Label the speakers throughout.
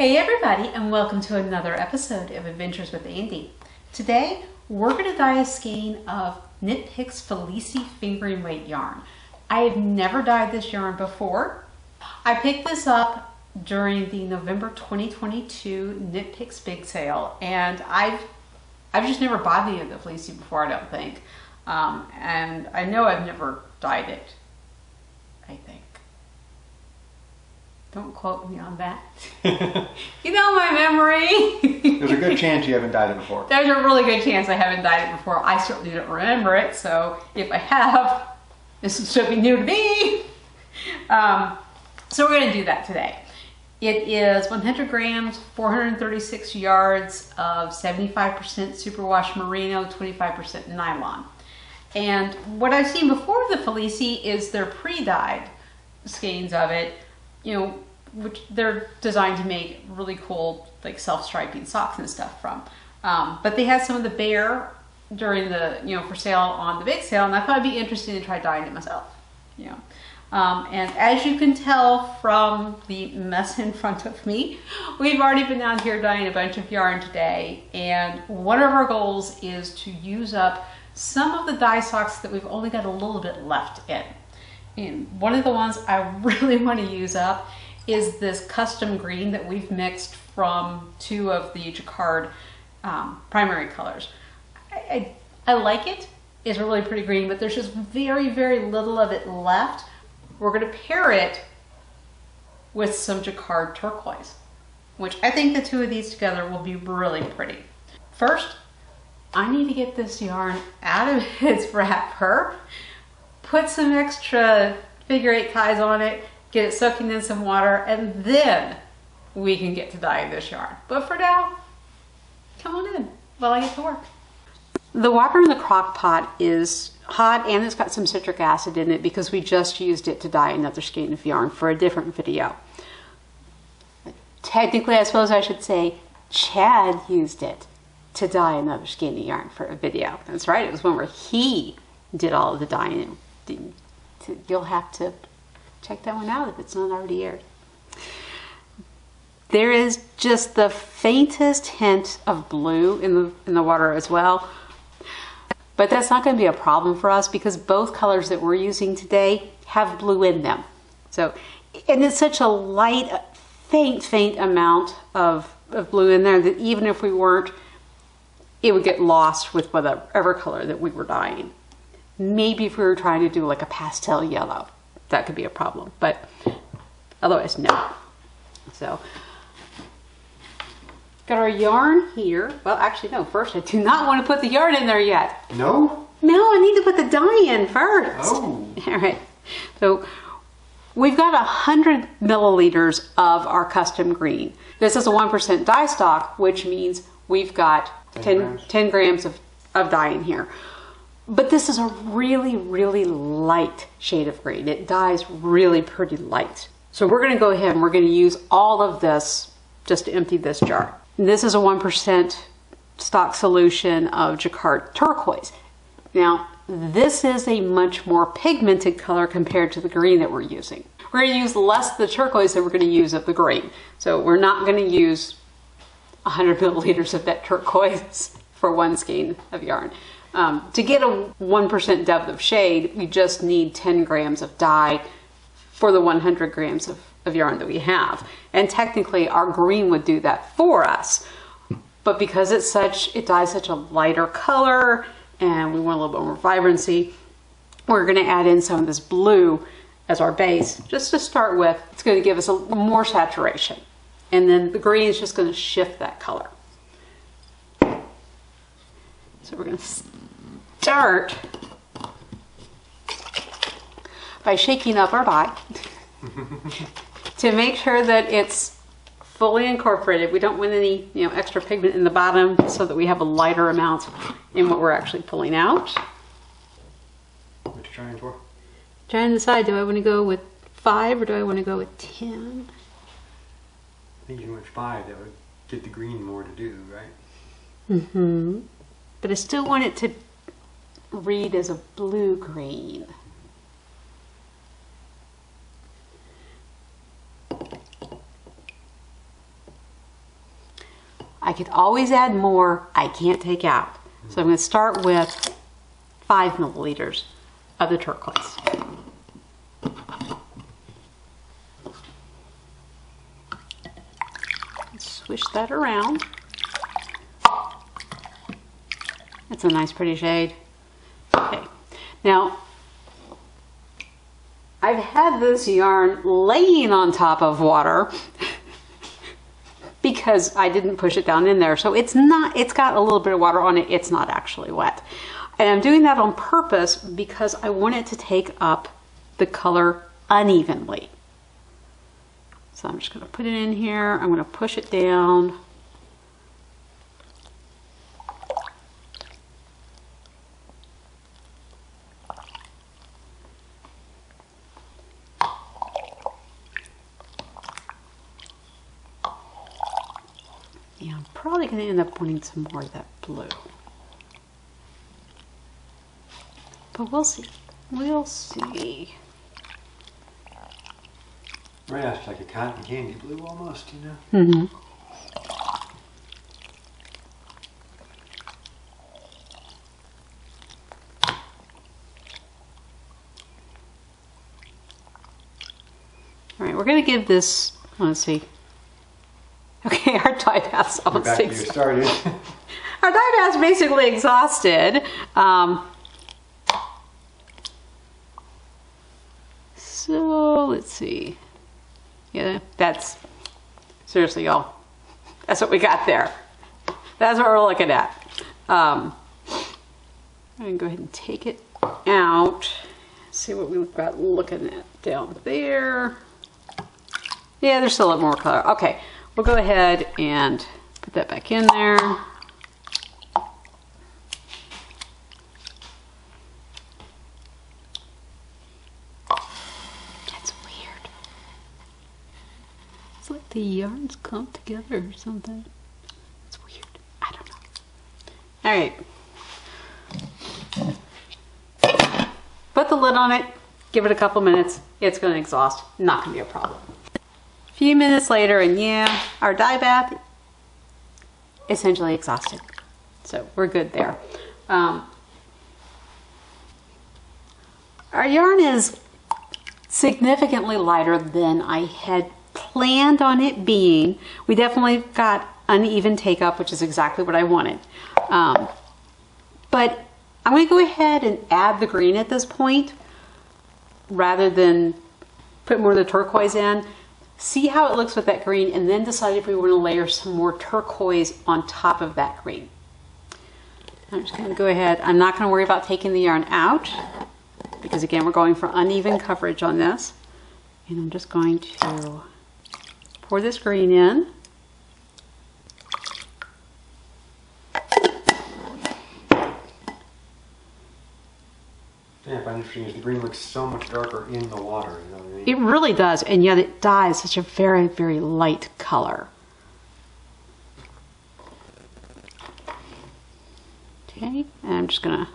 Speaker 1: Hey everybody, and welcome to another episode of Adventures with Andi. Today we're going to dye a skein of KnitPicks Felici fingering weight yarn. I have never dyed this yarn before. I picked this up during the November 2022 KnitPicks big sale, and I've just never bought any of the Felici before, I don't think. And I know I've never dyed it, I think. Don't quote me on that. You know my memory.
Speaker 2: There's a good chance you haven't dyed it before.
Speaker 1: There's a really good chance I haven't dyed it before. I certainly don't remember it, so if I have, this should be new to me. So we're going to do that today. It is 100 grams, 436 yards of 75% superwash merino, 25% nylon. And what I've seen before the Felici is their pre-dyed skeins of it, you know, which they're designed to make really cool, like self-striping socks and stuff from. But they had some of the bare during the, for sale on the big sale, and I thought it'd be interesting to try dyeing it myself, And as you can tell from the mess in front of me, we've already been out here dyeing a bunch of yarn today, and one of our goals is to use up some of the dye socks that we've only got a little bit left in. And one of the ones I really want to use up is this custom green that we've mixed from two of the Jacquard primary colors. I like it. It's a really pretty green, but there's just very, very little of it left. We're going to pair it with some Jacquard Turquoise, which I think the two of these together will be really pretty. First, I need to get this yarn out of its wrapper, put some extra figure 8 ties on it, get it soaking in some water, and then we can get to dyeing this yarn. But for now, come on in while I get to work. The water in the crock pot is hot and it's got some citric acid in it because we just used it to dye another skein of yarn for a different video. Technically, I suppose I should say Chad used it to dye another skein of yarn for a video. That's right, it was one where he did all of the dyeing. You'll have to check that one out if it's not already aired. There is just the faintest hint of blue in the water as well, but that's not going to be a problem for us because both colors that we're using today have blue in them. So, and it's such a light, faint amount of blue in there that even if we weren't, it would get lost with whatever color that we were dyeing. Maybe if we were trying to do like a pastel yellow, that could be a problem, but otherwise no. So, got our yarn here. Well, actually no, first I do not want to put the yarn in there yet.
Speaker 2: No?
Speaker 1: No, I need to put the dye in first.
Speaker 2: Oh.
Speaker 1: All right, so we've got 100 milliliters of our custom green. This is a 1% dye stock, which means we've got 10 grams of dye in here. But this is a really, really light shade of green. It dyes really pretty light. So we're going to go ahead and we're going to use all of this just to empty this jar. And this is a 1% stock solution of Jacquard Turquoise. Now, this is a much more pigmented color compared to the green that we're using. We're going to use less of the turquoise than we're going to use of the green. So we're not going to use 100 milliliters of that turquoise for one skein of yarn. To get a 1% depth of shade, we just need 10 grams of dye for the 100 grams of yarn that we have. And technically our green would do that for us. But because it dyes such a lighter color and we want a little bit more vibrancy, we're going to add in some of this blue as our base just to start with. It's going to give us a more saturation. And then the green is just going to shift that color. So we're going to start by shaking up our dye to make sure that it's fully incorporated. We don't want any extra pigment in the bottom so that we have a lighter amount in what we're actually pulling out.
Speaker 2: What you trying for?
Speaker 1: Trying to decide, do I want to go with 5 or do I want to go with 10?
Speaker 2: I think you went 5. That would get the green more to do, right?
Speaker 1: Mm-hmm. But I still want it to read as a blue-green. I could always add more. I can't take out. So I'm going to start with 5 milliliters of the turquoise. Swish that around. That's a nice pretty shade. Okay, now I've had this yarn laying on top of water because I didn't push it down in there. So it's got a little bit of water on it. It's not actually wet. And I'm doing that on purpose because I want it to take up the color unevenly. So I'm just going to put it in here. I'm going to push it down. Yeah, I'm probably going to end up wanting some more of that blue. But we'll see. We'll see.
Speaker 2: Right, it's like a cotton candy blue almost, you know?
Speaker 1: Mm-hmm. All right, we're going to give this, let's see. Okay, our dye bath's almost
Speaker 2: Back to you started.
Speaker 1: Our dye bath's basically exhausted. So let's see. Yeah, that's seriously, y'all. That's what we got there. That's what we're looking at. I'm gonna go ahead and take it out. See what we've got looking at down there. Yeah, there's still a little more color. Okay, we'll go ahead and put that back in there. That's weird. It's like the yarns clump together or something. It's weird. I don't know. All right. Put the lid on it. Give it a couple minutes. It's going to exhaust. Not going to be a problem. A few minutes later, and yeah, our dye bath essentially exhausted. So we're good there. Our yarn is significantly lighter than I had planned on it being. We definitely got uneven take up, which is exactly what I wanted. But I'm going to go ahead and add the green at this point rather than put more of the turquoise in. See how it looks with that green, and then decide if we want to layer some more turquoise on top of that green. I'm just going to go ahead. I'm not going to worry about taking the yarn out because, again, we're going for uneven coverage on this. And I'm just going to pour this green in.
Speaker 2: Yeah, I find interesting is the green looks so much darker in the water, you know what I mean?
Speaker 1: It really does, and yet it dyes such a very, very light color. Okay, and I'm just gonna,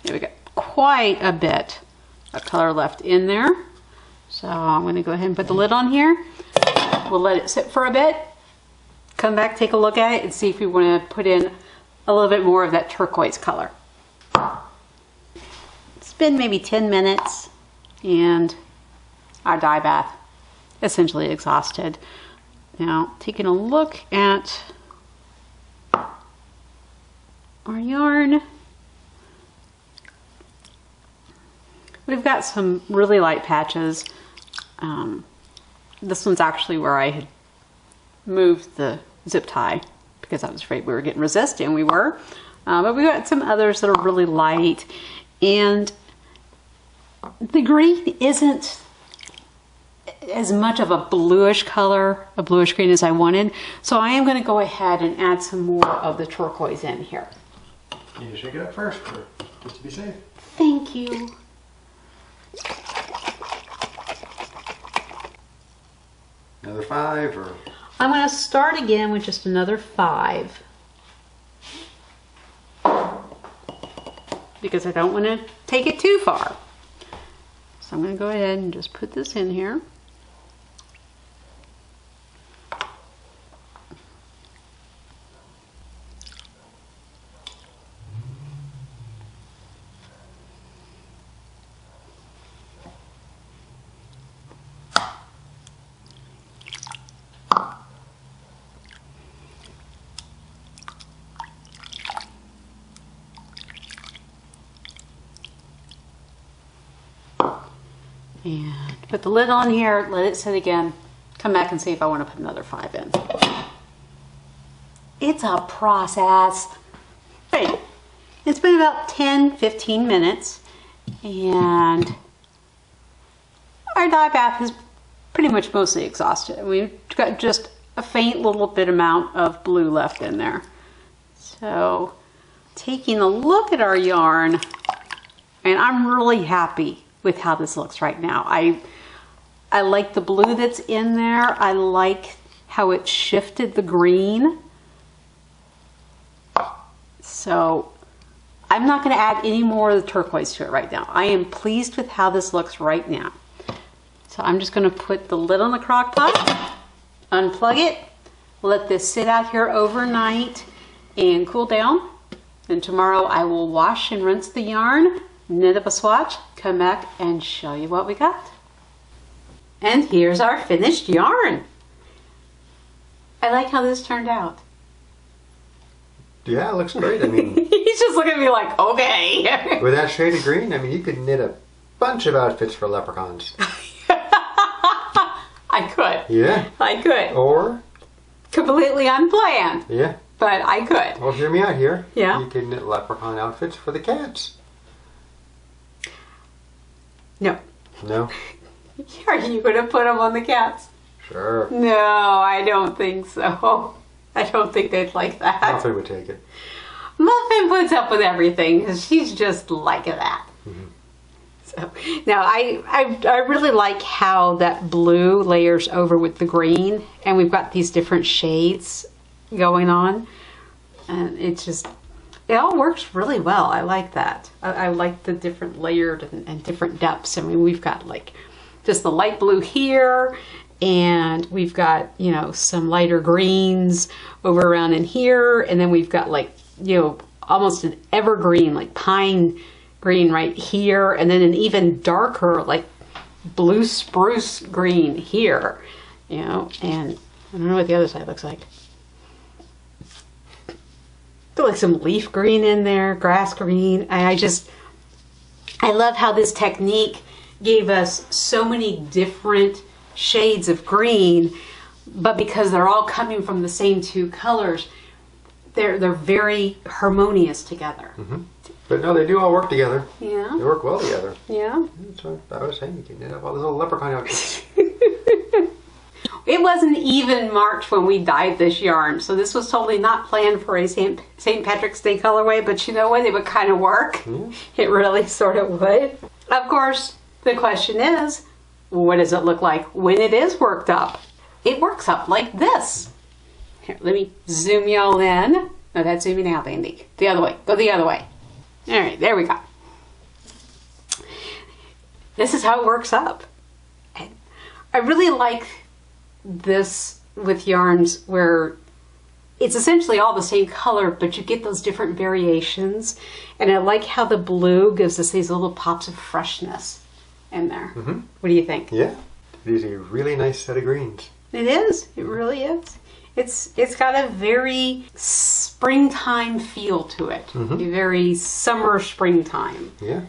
Speaker 1: there we go, quite a bit of color left in there. So I'm gonna go ahead and put the lid on here. We'll let it sit for a bit, come back, take a look at it, and see if we wanna put in a little bit more of that turquoise color. It's been maybe 10 minutes, and our dye bath essentially exhausted. Now, taking a look at our yarn, we've got some really light patches. This one's actually where I had moved the zip tie because I was afraid we were getting resist, and we were. But we've got some others that are really light, and the green isn't as much of a bluish color, a bluish green as I wanted. So I am going to go ahead and add some more of the turquoise in here.
Speaker 2: You need to shake it up first, just to be safe.
Speaker 1: Thank you.
Speaker 2: Another 5 or?
Speaker 1: I'm going to start again with just another 5. Because I don't want to take it too far. So I'm going to go ahead and just put this in here. And put the lid on here, let it sit again. Come back and see if I want to put another 5 in. It's a process. Right. It's been about 10-15 minutes and our dye bath is pretty much mostly exhausted. We've got just a faint little bit amount of blue left in there. So taking a look at our yarn, and I'm really happy with how this looks right now. I like the blue that's in there. I like how it shifted the green. So I'm not going to add any more of the turquoise to it right now. I am pleased with how this looks right now. So I'm just going to put the lid on the crock pot, unplug it, let this sit out here overnight and cool down. And tomorrow I will wash and rinse the yarn, knit up a swatch, come back and show you what we got. And here's our finished yarn. I like how this turned out.
Speaker 2: Yeah, it looks great. I mean,
Speaker 1: he's just looking at me like, okay.
Speaker 2: with that shade of green, I mean, you could knit a bunch of outfits for leprechauns.
Speaker 1: I could.
Speaker 2: Yeah.
Speaker 1: I could.
Speaker 2: Or?
Speaker 1: Completely unplanned.
Speaker 2: Yeah.
Speaker 1: But I could.
Speaker 2: Well, hear me out here.
Speaker 1: Yeah.
Speaker 2: You could knit leprechaun outfits for the cats.
Speaker 1: No.
Speaker 2: No?
Speaker 1: Are you going to put them on the cats?
Speaker 2: Sure.
Speaker 1: No, I don't think so. I don't think they'd like that.
Speaker 2: Muffin would take it.
Speaker 1: Muffin puts up with everything because she's just like that.
Speaker 2: Mm-hmm.
Speaker 1: So now I really like how that blue layers over with the green, and we've got these different shades going on, and it all works really well. I like that. I like the different layered and different depths. I mean, we've got like just the light blue here, and we've got, you know, some lighter greens over around in here, and then we've got like, you know, almost an evergreen like pine green right here, and then an even darker like blue spruce green here, you know. And I don't know what the other side looks like. Got like some leaf green in there, grass green. I love how this technique gave us so many different shades of green, but because they're all coming from the same 2 colors, they're very harmonious together.
Speaker 2: Mm-hmm. But no, they do all work together.
Speaker 1: Yeah.
Speaker 2: They work well together.
Speaker 1: Yeah.
Speaker 2: That's what I was saying. You can knit up all those little leprechaun outfits.
Speaker 1: It wasn't even March when we dyed this yarn, so this was totally not planned for a St. Patrick's Day colorway, but you know what? It would kind of work.
Speaker 2: Yeah.
Speaker 1: It really sort of would. Of course, the question is, what does it look like when it is worked up? It works up like this. Here, let me zoom y'all in. No, that's zooming out, Andi. The other way. Go the other way. All right, there we go. This is how it works up. And I really like this with yarns where it's essentially all the same color, but you get those different variations. And I like how the blue gives us these little pops of freshness in there.
Speaker 2: Mm-hmm.
Speaker 1: What do you think?
Speaker 2: Yeah. It is a really nice set of greens.
Speaker 1: It is. It really is. It's got a very springtime feel to it.
Speaker 2: Mm-hmm.
Speaker 1: A very summer springtime.
Speaker 2: Yeah.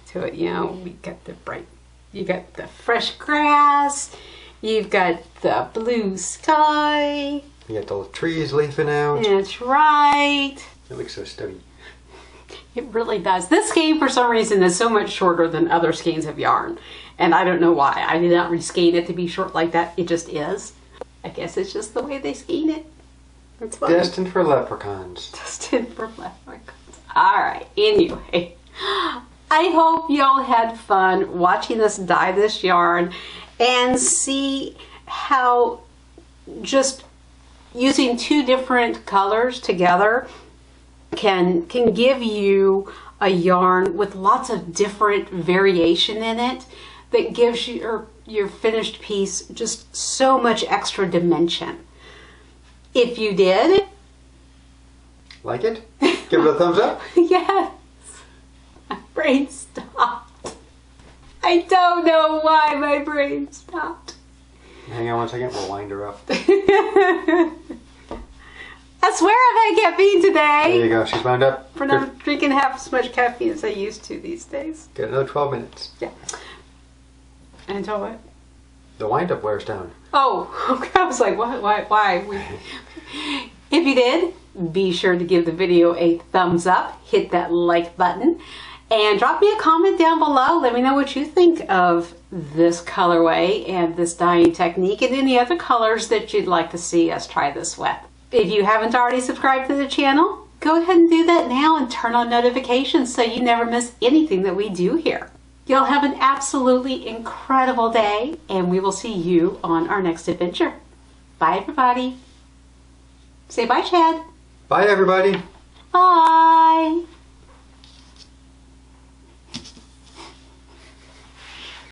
Speaker 1: To it, you know. We got the bright. You got the fresh grass. You've got the blue sky.
Speaker 2: You got the trees leafing out.
Speaker 1: That's right.
Speaker 2: It looks so sturdy.
Speaker 1: It really does. This skein, for some reason, is so much shorter than other skeins of yarn. And I don't know why. I did not reskein it to be short like that. It just is. I guess it's just the way they skein it. It's fun.
Speaker 2: Destined for leprechauns.
Speaker 1: Destined for leprechauns. Alright, anyway. I hope y'all had fun watching us dye this yarn and see how just using 2 different colors together can give you a yarn with lots of different variation in it that gives your finished piece just so much extra dimension. If you did,
Speaker 2: like it? Give it a thumbs up?
Speaker 1: Yes. My brain stopped. I don't know why my brain stopped.
Speaker 2: Hang on one second, we'll wind her up.
Speaker 1: I swear I've had caffeine today.
Speaker 2: There you go, she's wound up.
Speaker 1: For not drinking half as much caffeine as I used to these days.
Speaker 2: Get another 12 minutes.
Speaker 1: Yeah. Until what?
Speaker 2: The wind-up wears down.
Speaker 1: Oh, okay. I was like, what? Why? If you did, be sure to give the video a thumbs up, hit that like button, and drop me a comment down below. Let me know what you think of this colorway and this dyeing technique and any other colors that you'd like to see us try this with. If you haven't already subscribed to the channel, go ahead and do that now and turn on notifications so you never miss anything that we do here. You'll have an absolutely incredible day, and we will see you on our next adventure. Bye, everybody. Say bye, Chad.
Speaker 2: Bye, everybody.
Speaker 1: Bye.